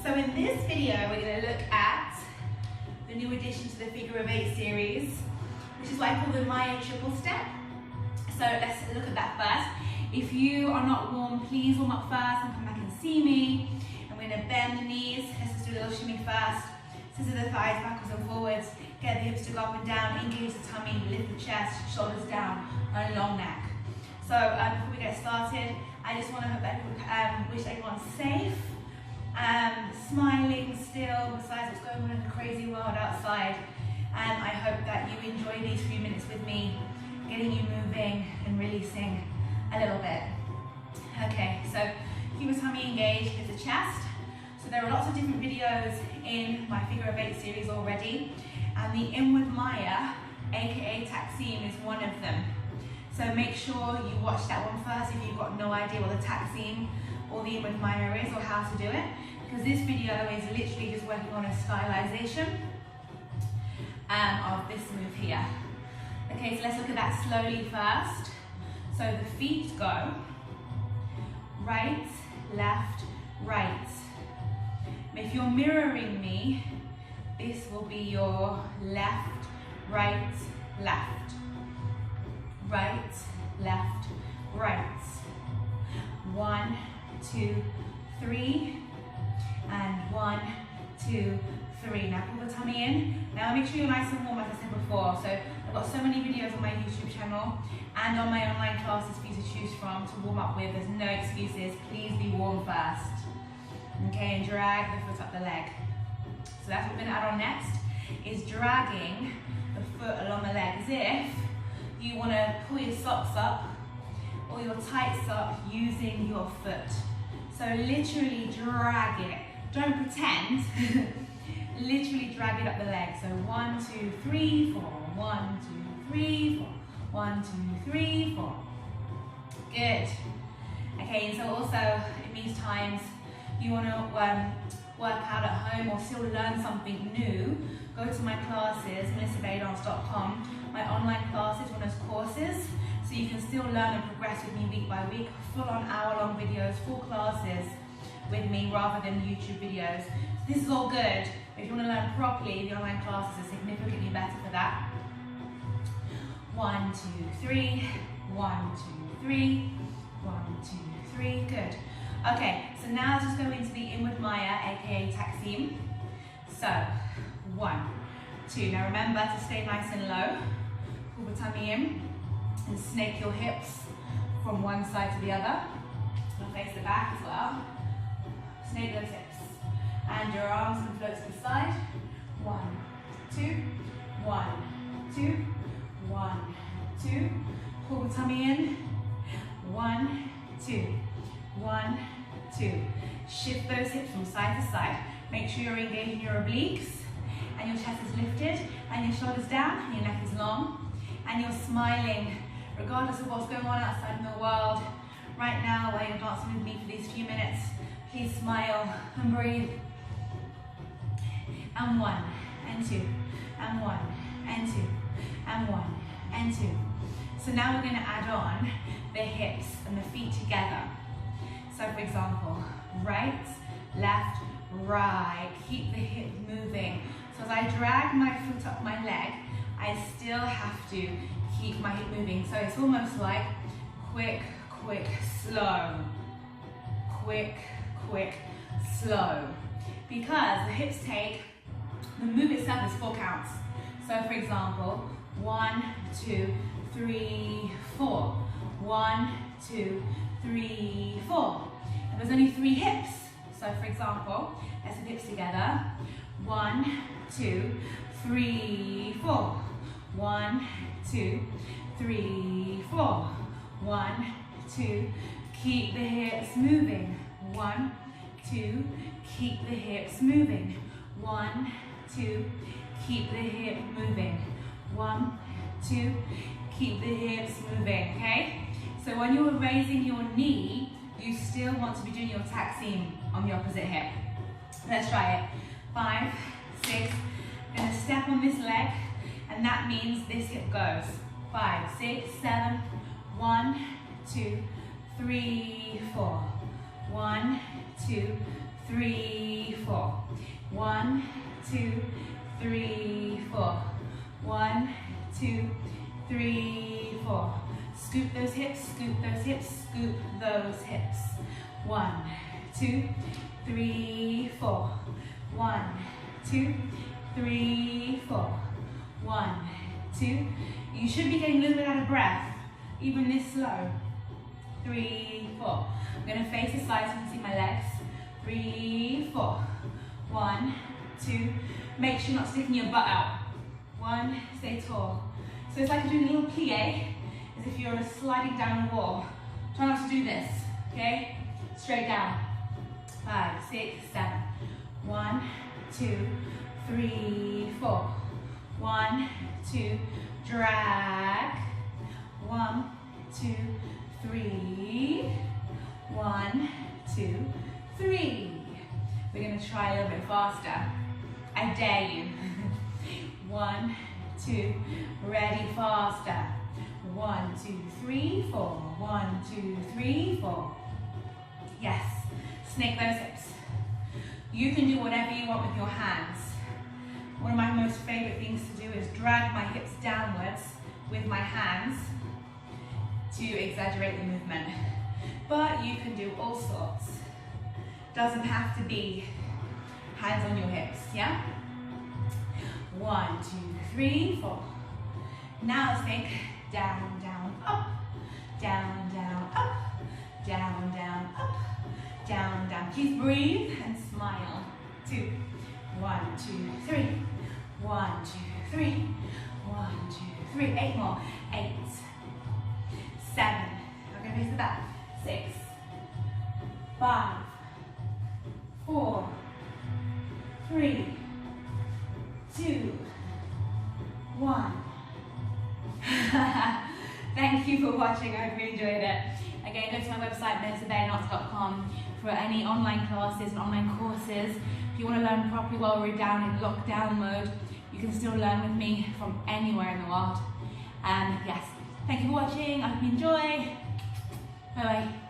So in this video, we're going to look at the new addition to the Figure of 8 series, which is what I call the Maya triple step. So let's look at that first. If you are not warm, please warm up first and come back and see me. And we're going to bend the knees. Let's just do a little shimmy first. Scissor the thighs backwards and forwards. Get the hips to go up and down. Engage the tummy. Lift the chest. Shoulders down. A long neck. So before we get started, I just want to wish everyone safe. Smiling still besides what's going on in the crazy world outside, and I hope that you enjoy these few minutes with me, getting you moving and releasing a little bit. Okay, so keep your tummy engaged, lift the chest. So there are lots of different videos in my Figure of 8 series already, and the Inward Maya, aka Taqsim, is one of them. So make sure you watch that one first if you've got no idea what the Taqsim or the Inward Maya is or how to do it, because this video is literally just working on a stylization of this move here. Okay, so let's look at that slowly first. So the feet go right, left, right. If you're mirroring me, this will be your left, right, left. Right, left, right. 1, 2, 3, and 1, 2, 3. Now pull the tummy in. Now make sure you're nice and warm, like I said before. So I've got so many videos on my YouTube channel and on my online classes for you to choose from to warm up with. There's no excuses. Please be warm first. Okay, and drag the foot up the leg. So that's what we're going to add on next, is dragging the foot along the leg as if you want to pull your socks up or your tights up using your foot. So literally drag it. Don't pretend. Literally drag it up the leg. So 1, 2, 3, 4. 1, 2, 3, 4. 1, 2, 3, 4. Good. Okay, and so also it means times you want to work out at home or still learn something new, go to my classes, Bellydance.com. My online classes, one of those courses, so you can still learn and progress with me week by week, full-on hour-long videos, full classes with me rather than YouTube videos. So this is all good, but if you want to learn properly, the online classes are significantly better for that. 1, 2, 3, 1, 2, 3, 1, 2, 3, good. Okay, so now let's just go into the Inward Maya, aka Taqsim. So, 1, 2. Now remember to stay nice and low. Pull the tummy in and snake your hips from one side to the other. And face the back as well. Snake those hips. And your arms can float to the side. 1, 2, 1, 2, 1, 2. Pull the tummy in. 1, 2, 1, 2. Shift those hips from side to side. Make sure you're engaging your obliques and your chest is lifted and your shoulders down and your neck is long and you're smiling regardless of what's going on outside in the world. Right now, while you're dancing with me for these few minutes, please smile and breathe. And 1, and 2, and 1, and 2, and 1, and 2. So now we're going to add on the hips and the feet together. So for example, right, left, right. Keep the hip moving. So as I drag my foot up my leg, I still have to keep my hip moving. So it's almost like quick, quick, slow. Quick, quick, slow. Because the hips take, the move itself is 4 counts. So for example, 1, 2, 3, 4. 1, 2, 3, 4. And there's only 3 hips. So for example, let's put hips together. 1, 2, 3, 4. 1, 2, 3, 4. 1, 2, keep the hips moving. 1, 2, keep the hips moving. 1, 2, keep the hip moving. 1, 2, keep the hips moving, okay? So when you're raising your knee, you still want to be doing your Taqsim on the opposite hip. Let's try it. 5, 6, I'm going to step on this leg, and that means this hip goes. 5, 6, 7, 1, 2, 3, 4. 1, 2, 3, 4. 1, 2, 3, 4. 1, 2, 3, 4. Scoop those hips, scoop those hips, scoop those hips. 1, 2, 3, 4. 1, 2, 3, 4. 1, 2. You should be getting a little bit out of breath, even this slow. 3, 4. I'm going to face the side so you can see my legs. 3, 4. 1, 2. Make sure you're not sticking your butt out. 1, stay tall. So it's like you're doing a little plie, as if you're sliding down a wall. Try not to do this, okay? Straight down. 5, 6, 7. 1, 2, 3, 4. 1, 2, drag. 1, 2, 3. 1, 2, 3. We're going to try a little bit faster. I dare you. 1, 2, ready, faster. 1, 2, 3, 4. 1, 2, 3, 4. Yes, snake those hips. You can do whatever you want with your hands. One of my most favorite things to do is drag my hips downwards with my hands to exaggerate the movement. But you can do all sorts. Doesn't have to be hands on your hips, yeah? 1, 2, 3, 4. Now let's think down, down, up, down, down, up, down, down, up, down, down. Please breathe and smile. 2, 1, 2, 3. 1, 2, 3. 1, 2, 3. 8 more. 8, 7. I'm going to face the back. 6, 5, 4, 3, 2, 1. Thank you for watching. I hope you enjoyed it. Again, go to my website, bellydance.com, for any online classes and online courses. If you want to learn properly while we're down in lockdown mode, you can still learn with me from anywhere in the world. Yes, thank you for watching. I hope you enjoy. Bye bye.